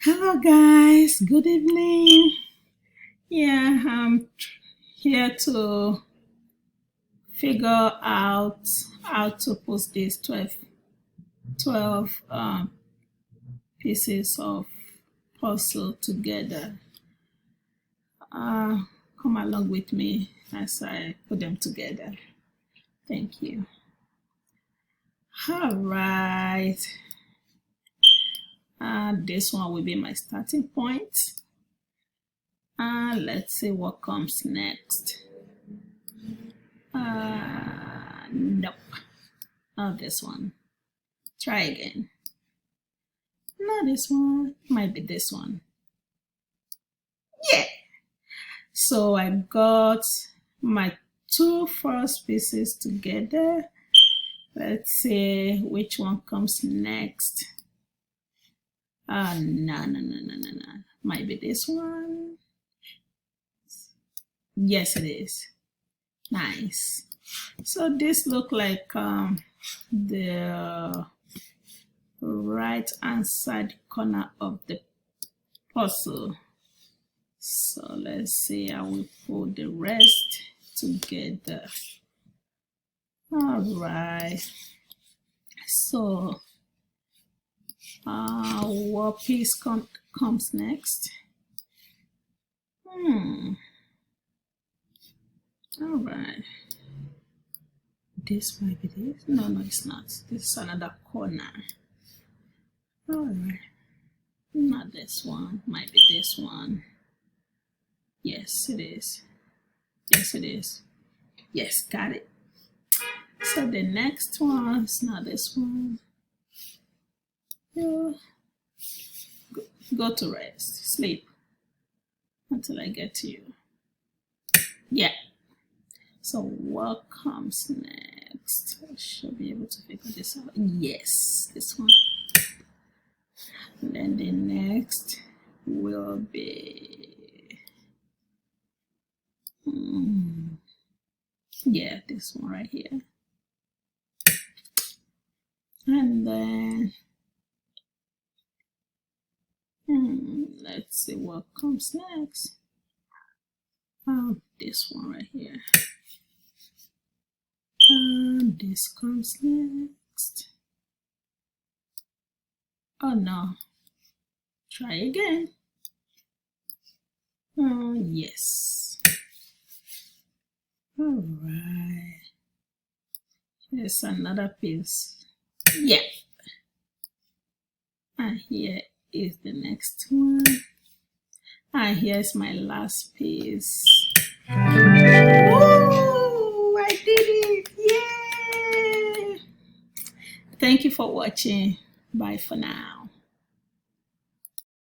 Hello, guys. Good evening. Yeah, I'm here to figure out how to put these 12 pieces of puzzle together. Uh, Come along with me as I put them together. Thank you. All right. This one will be my starting point. Let's see what comes next. Nope. Not this one. Try again. Not this one. Might be this one. Yeah. So I got my two first pieces together. Let's see which one comes next. No. Might be this one. Yes, it is. Nice. So this look like the right hand side corner of the puzzle. So let's see how we put the rest together. All right. So what piece comes next? All right. This might be this. No, it's not. This is another corner. All right. Not this one. Might be this one. Yes, it is. Yes, it is. Yes, got it. So the next one is not this one. Yeah. Go to rest. Sleep until I get to you. Yeah. So what comes next? I should be able to figure this out. Yes, this one. And then the next will be yeah, this one right here. And then let's see what comes next. This one right here. This comes next. Oh no. Try again. Yes. All right. Here's another piece. Yeah. And here is the next one. And here's my last piece. Woo! I did it! Yay! Thank you for watching. Bye for now.